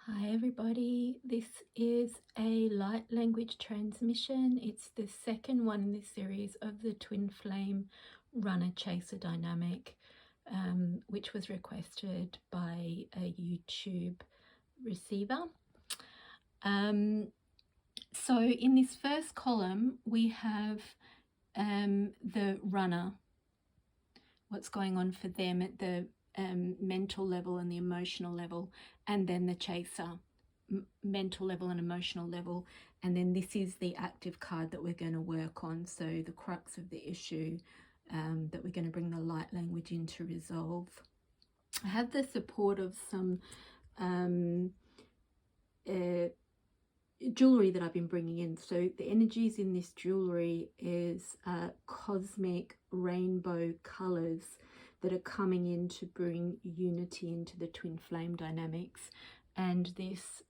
Hi everybody, this is a light language transmission. It's the second one in this series of the twin flame runner chaser dynamic, which was requested by a YouTube receiver. So in this first column we have the runner, what's going on for them at the mental level and the emotional level, and then the chaser, mental level and emotional level, and then this is the active card that we're going to work on, so the crux of the issue that we're going to bring the light language in to resolve. I have the support of some jewelry that I've been bringing in. So the energies in this jewelry is cosmic rainbow colors that are coming in to bring unity into the twin flame dynamics. And this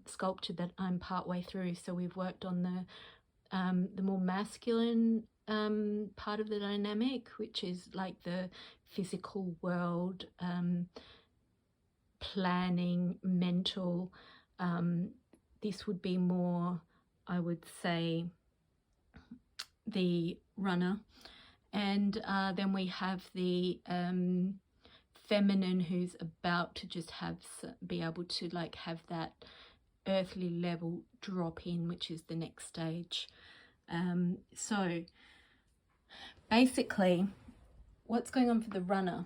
sculpture that I'm partway through, so we've worked on the more masculine part of the dynamic, which is like the physical world, planning, mental. This would be more, I would say, the runner. And then we have the feminine, who's about to just be able to like have that earthly level drop in, which is the next stage. So basically what's going on for the runner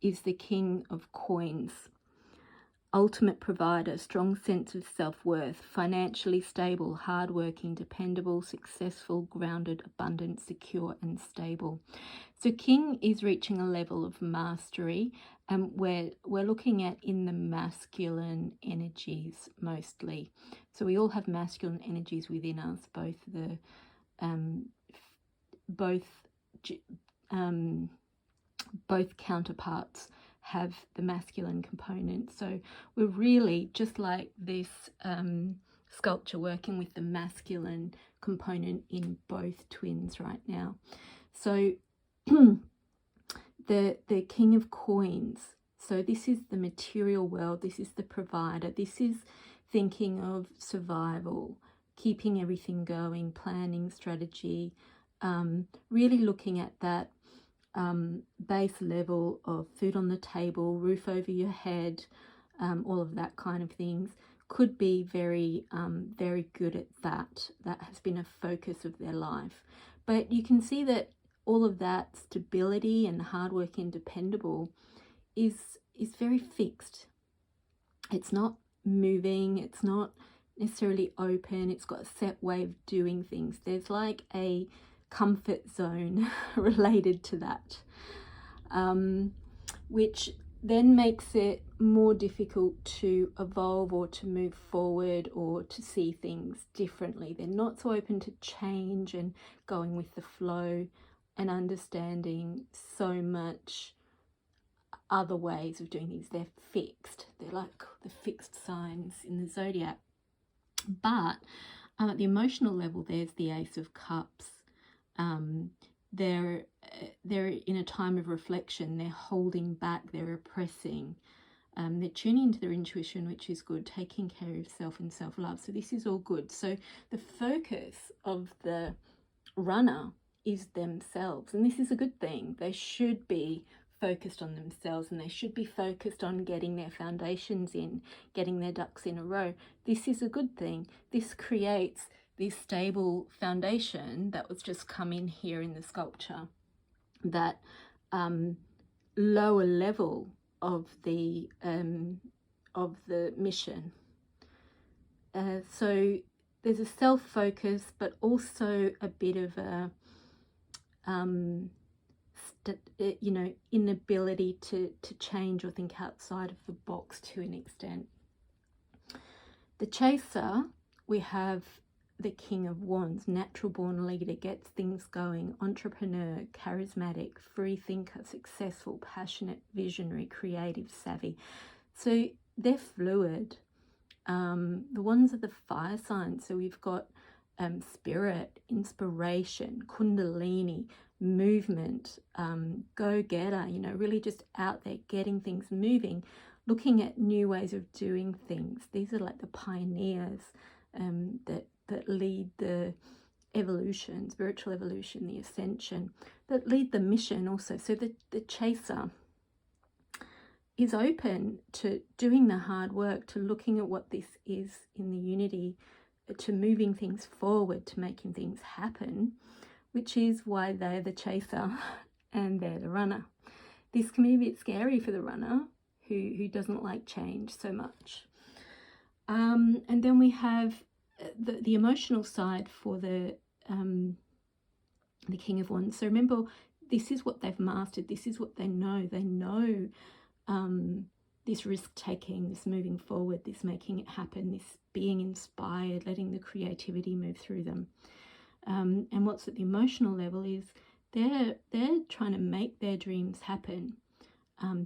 is the King of Coins. Ultimate provider, strong sense of self-worth, financially stable, hardworking, dependable, successful, grounded, abundant, secure and stable. So King is reaching a level of mastery, and we're looking at in the masculine energies mostly. So we all have masculine energies within us, both counterparts have the masculine component. So we're really, just like this sculpture, working with the masculine component in both twins right now. So the King of Coins, so this is the material world, this is the provider, this is thinking of survival, keeping everything going, planning, strategy, really looking at that base level of food on the table, roof over your head, all of that kind of things. Could be very good at that. That has been a focus of their life. But you can see that all of that stability and hard work and dependable is very fixed. It's not moving, it's not necessarily open, it's got a set way of doing things. There's like a comfort zone related to that, which then makes it more difficult to evolve or to move forward or to see things differently. They're not so open to change and going with the flow and understanding so much other ways of doing things. They're fixed. They're like the fixed signs in the zodiac. But at the emotional level, there's the Ace of Cups. They're in a time of reflection. They're holding back, they're repressing, they're tuning into their intuition, which is good, taking care of self and self-love. So this is all good. So the focus of the runner is themselves, and this is a good thing. They should be focused on themselves, and they should be focused on getting their foundations in, getting their ducks in a row. This is a good thing. This creates this stable foundation that was just come in here in the sculpture, that lower level of the mission. So there's a self-focus, but also a bit of a inability to change or think outside of the box to an extent. The chaser, we have the King of Wands, natural born leader, gets things going, entrepreneur, charismatic, free thinker, successful, passionate, visionary, creative, savvy. So they're fluid. The ones are the fire signs. So we've got spirit, inspiration, kundalini, movement, go-getter, really just out there getting things moving. looking at new ways of doing things. These are like the pioneers that lead the evolution, spiritual evolution, the ascension, that lead the mission also. So the chaser is open to doing the hard work, to looking at what this is in the unity, to moving things forward, to making things happen, which is why they're the chaser and they're the runner. This can be a bit scary for the runner who doesn't like change so much. And then we have the emotional side for the King of Wands. So remember, this is what they've mastered. This is what they know. They know this risk-taking, this moving forward, this making it happen, this being inspired, letting the creativity move through them. And what's at the emotional level is they're trying to make their dreams happen.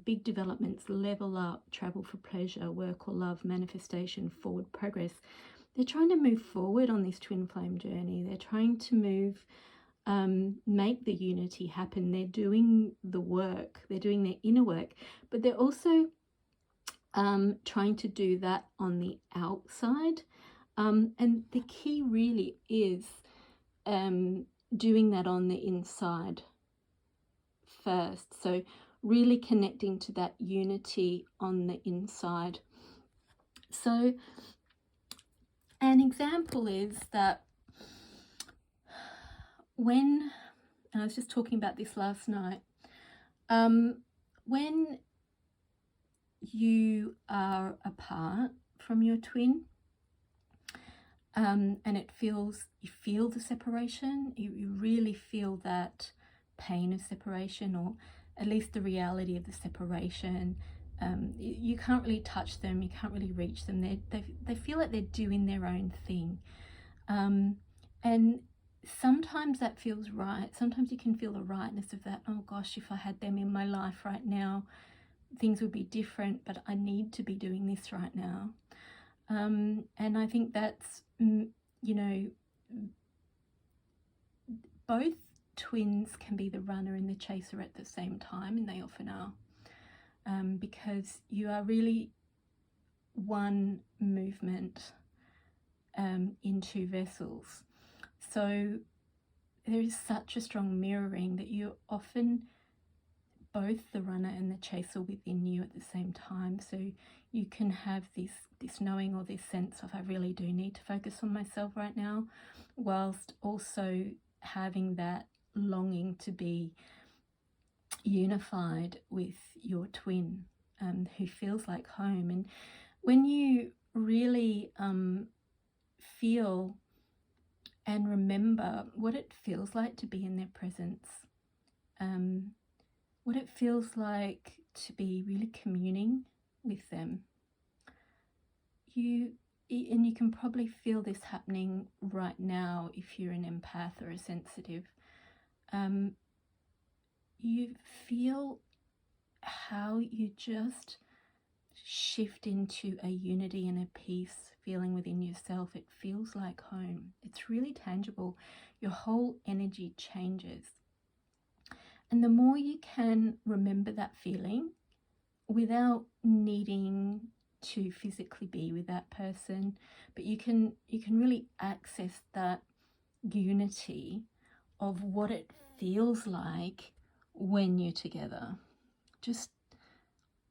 Big developments, level up, travel for pleasure, work or love, manifestation, forward progress. They're trying to move forward on this twin flame journey. They're trying to move, make the unity happen. They're doing the work. They're doing their inner work, but they're also trying to do that on the outside. And the key really is doing that on the inside first. So really connecting to that unity on the inside. So an example is that when, and I was just talking about this last night, when you are apart from your twin, and it feels, you feel the separation, you really feel that pain of separation, or at least the reality of the separation. You can't really touch them, you can't really reach them. They feel like they're doing their own thing. And sometimes that feels right. Sometimes you can feel the rightness of that. Oh gosh, if I had them in my life right now, things would be different, but I need to be doing this right now. And I think that's, you know, both twins can be the runner and the chaser at the same time, and they often are, because you are really one movement in two vessels. So there is such a strong mirroring that you're often both the runner and the chaser within you at the same time. So you can have this knowing or this sense of, I really do need to focus on myself right now, whilst also having that longing to be unified with your twin, who feels like home. And when you really feel and remember what it feels like to be in their presence, what it feels like to be really communing with them, you can probably feel this happening right now if you're an empath or a sensitive. You feel how you just shift into a unity and a peace feeling within yourself. It feels like home. It's really tangible. Your whole energy changes. And the more you can remember that feeling without needing to physically be with that person, but you can really access that unity of what it feels like when you're together,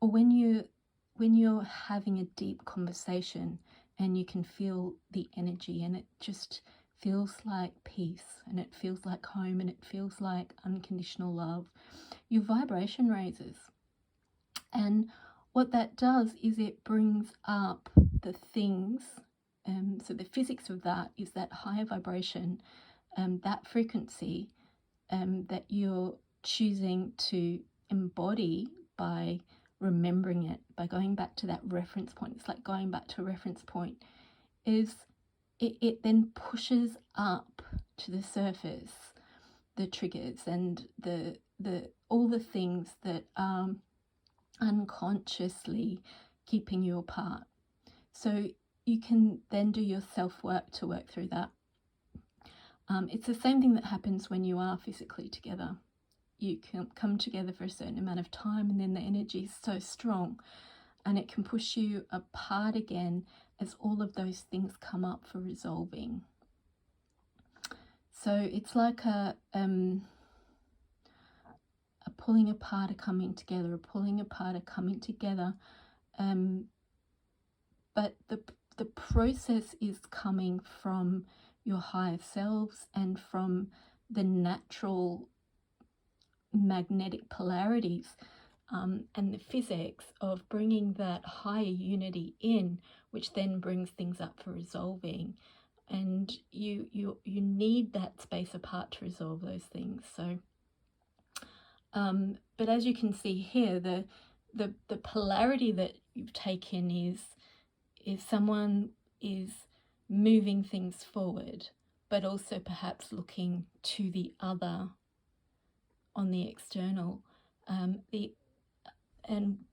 or when you're having a deep conversation and you can feel the energy, and it just feels like peace, and it feels like home, and it feels like unconditional love. Your vibration raises, and what that does is it brings up the things, so the physics of that is that higher vibration, that frequency that you're choosing to embody by remembering it, by going back to that reference point. It's like going back to a reference point. Is it then pushes up to the surface the triggers and the all the things that are unconsciously keeping you apart. So you can then do your self-work to work through that. It's the same thing that happens when you are physically together. You can come together for a certain amount of time, and then the energy is so strong and it can push you apart again as all of those things come up for resolving. So it's like a pulling apart, a coming together, a pulling apart, a coming together. But the process is coming from your higher selves and from the natural magnetic polarities and the physics of bringing that higher unity in, which then brings things up for resolving. And you need that space apart to resolve those things. So but as you can see here, the polarity that you've taken is someone is moving things forward, but also perhaps looking to the other on the external. And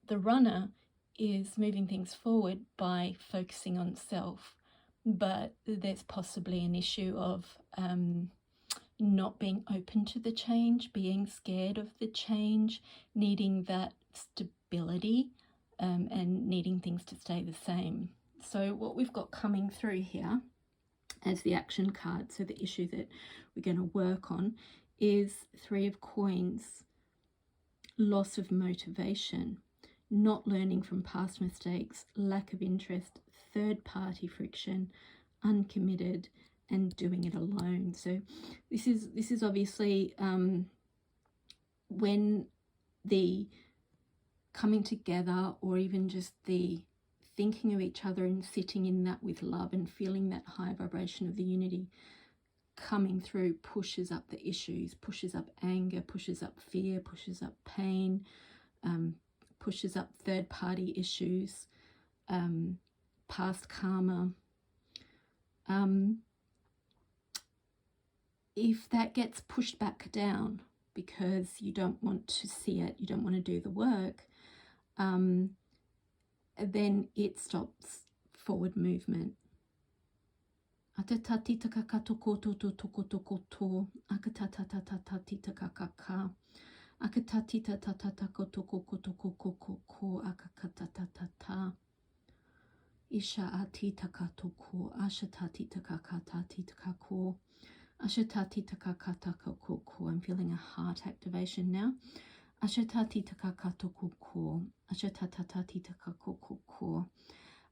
the runner is moving things forward by focusing on self, but there's possibly an issue of not being open to the change, being scared of the change, needing that stability, and needing things to stay the same. So what we've got coming through here as the action card, so the issue that we're going to work on, is 3 of Coins, loss of motivation, not learning from past mistakes, lack of interest, third-party friction, uncommitted, and doing it alone. So this is obviously when the coming together, or even just the thinking of each other and sitting in that with love and feeling that high vibration of the unity coming through, pushes up the issues, pushes up anger, pushes up fear, pushes up pain, pushes up third-party issues, past karma. If that gets pushed back down because you don't want to see it, you don't want to do the work, then it stops forward movement. Isha ati takatoko, ashatati takakatati takako, ashatati takakatako. I'm feeling a heart activation now. Ashatati takakatoko, ashatatati takako,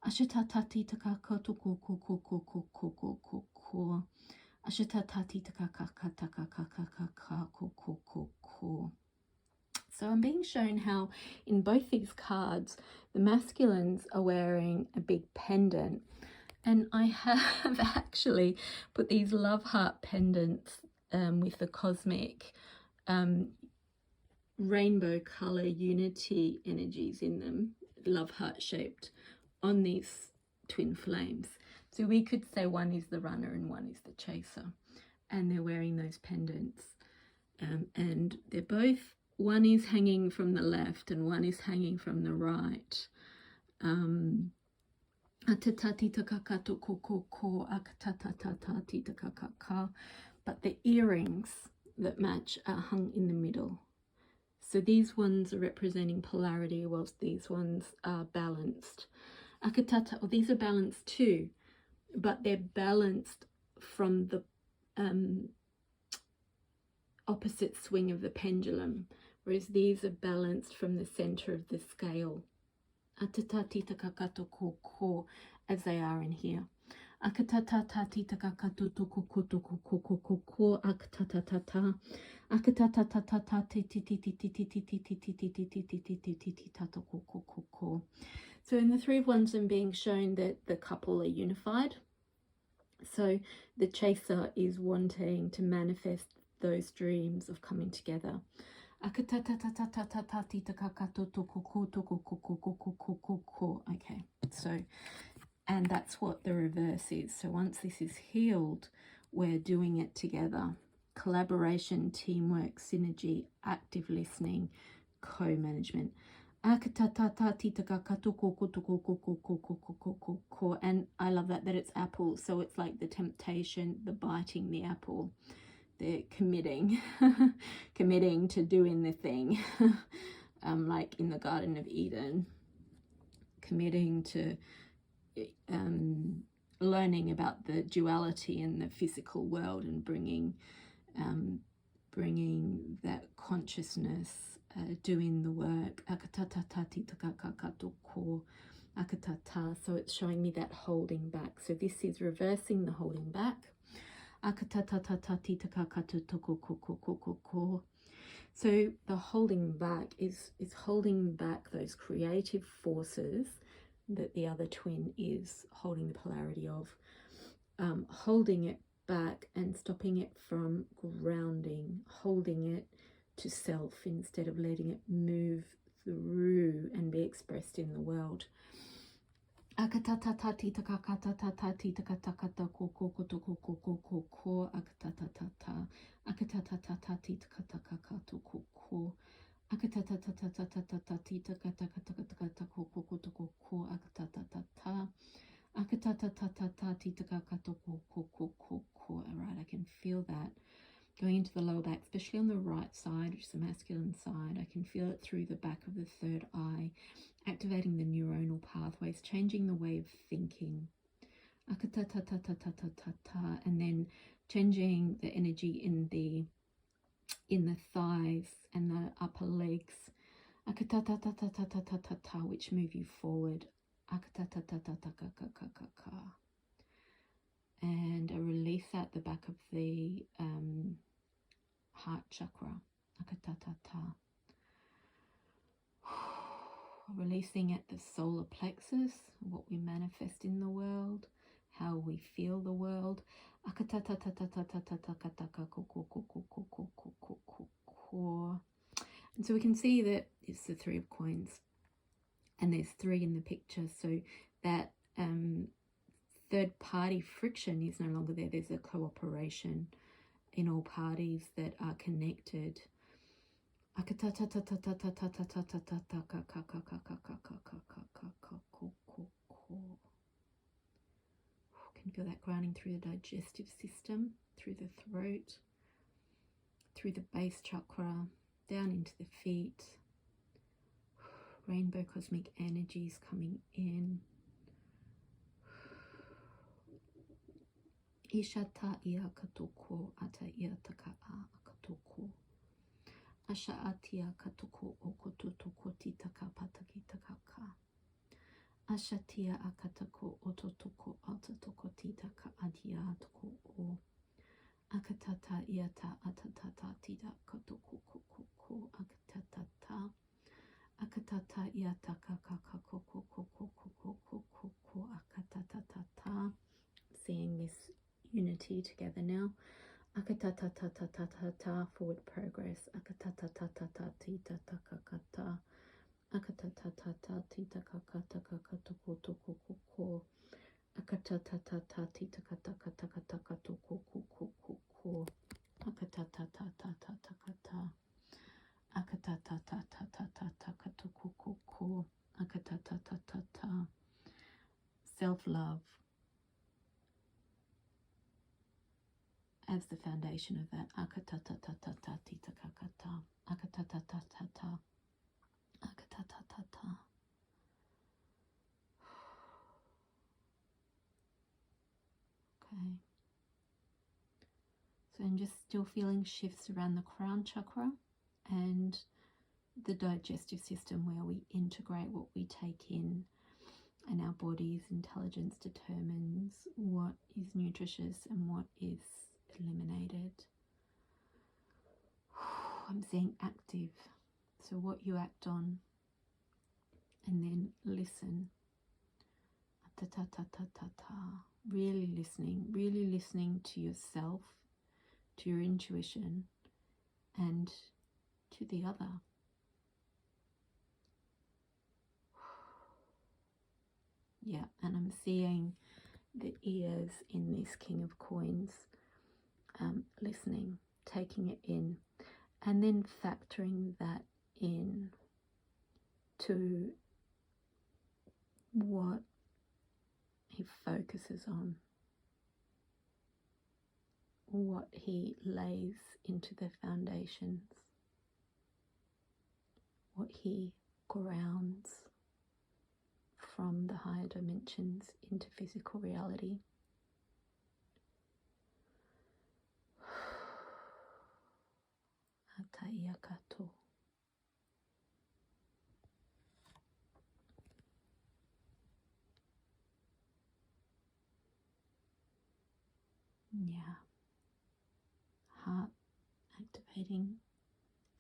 ashatatati takakatoko, ashatatati takakatako. So I'm being shown how in both these cards, the masculines are wearing a big pendant. And I have actually put these love heart pendants with the cosmic rainbow color unity energies in them, love heart shaped, on these twin flames. So we could say one is the runner and one is the chaser. And they're wearing those pendants. And they're both, one is hanging from the left and one is hanging from the right. But the earrings that match are hung in the middle. So these ones are representing polarity, whilst these ones are balanced. These are balanced too, but they're balanced from the opposite swing of the pendulum, whereas these are balanced from the center of the scale, as they are in here. So in the 3 of Wands, I'm being shown that the couple are unified. So the chaser is wanting to manifest those dreams of coming together. Okay, so, and that's what the reverse is. So once this is healed, we're doing it together. Collaboration, teamwork, synergy, active listening, co-management. And I love that it's apple, so it's like the temptation, the biting the apple, the committing to doing the thing, like in the Garden of Eden. committing to learning about the duality in the physical world and bringing that consciousness, doing the work. So it's showing me that holding back. So this is reversing the holding back. So the holding back is holding back those creative forces that the other twin is holding the polarity of, holding it back and stopping it from grounding, holding it to self instead of letting it move through and be expressed in the world. Alright, I can feel that going into the lower back, especially on the right side, which is the masculine side. I can feel it through the back of the third eye, activating the neuronal pathways, changing the way of thinking. And then changing the energy in the thighs and the upper legs, which move you forward. And I release out the back of the heart chakra. Releasing at the solar plexus, what we manifest in the world, how we feel the world. And so we can see that it's the Three of Coins, and there's three in the picture, so that third party friction is no longer there. There's a cooperation in all parties that are connected. Can feel that grounding through the digestive system, through the throat, through the base chakra, down into the feet. Rainbow cosmic energies coming in. Ishata ia katoko ata ia taka a katoko. Asha atia katoko okotoko titaka pataki takaka. Ashatia akatako ototoko atatoko titaka adia toko o. Akatata iata atatata tita katoko koko akatata. Akatata iata kakaka koko akatatata. Seeing this unity together now. Akatatatata, forward progress. Akatatatata tita takakata. Akatatata tita kakata kakatoko toko koko. Akatatata tita katakata toko koko. Akatatata takata. Akatatata takatoko koko. Akatatata. Self-love as the foundation of that. Akatatatata tita kakata. Akatatatata. Akatatata. Okay. So I'm just still feeling shifts around the crown chakra and the digestive system, where we integrate what we take in, and our body's intelligence determines what is nutritious and what is eliminated. I'm seeing active, so what you act on, and then listen. Really listening to yourself, to your intuition, and to the other. Yeah, and I'm seeing the ears in this King of Coins, listening, taking it in, and then factoring that in to what he focuses on, what he lays into the foundations, what he grounds from the higher dimensions into physical reality. Atayakato. Yeah. Heart activating,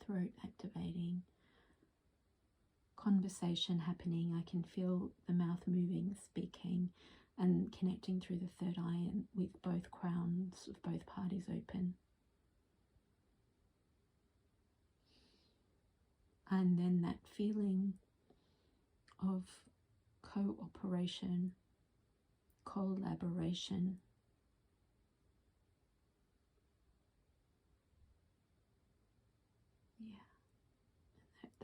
throat activating, conversation happening. I can feel the mouth moving, speaking, and connecting through the third eye and with both crowns of both parties open. And then that feeling of cooperation, collaboration. Yeah,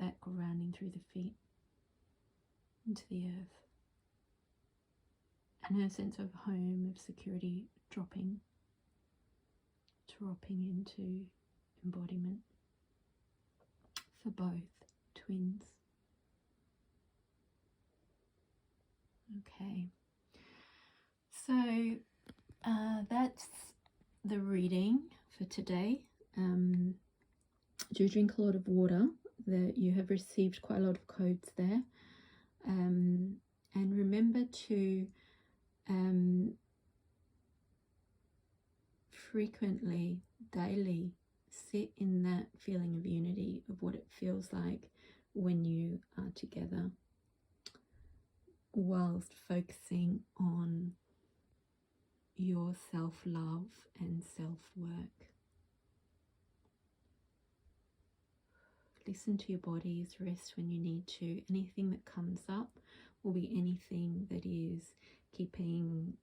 that grounding through the feet into the earth. And her sense of home, of security dropping into embodiment for both twins. Okay, so that's the reading for today. Do drink a lot of water. You have received quite a lot of codes there, and remember to frequently, daily, sit in that feeling of unity, of what it feels like when you are together, whilst focusing on your self-love and self-work. Listen to your bodies, rest when you need to. Anything that comes up will be anything that is keeping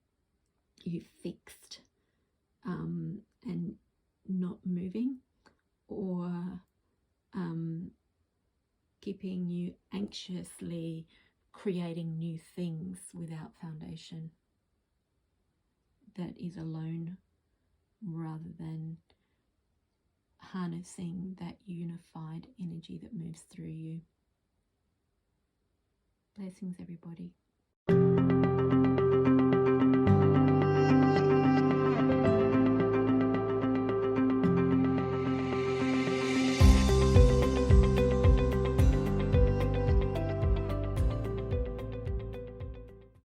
you fixed and not moving, or keeping you anxiously creating new things without foundation. That is alone, rather than harnessing that unified energy that moves through you. Blessings, everybody.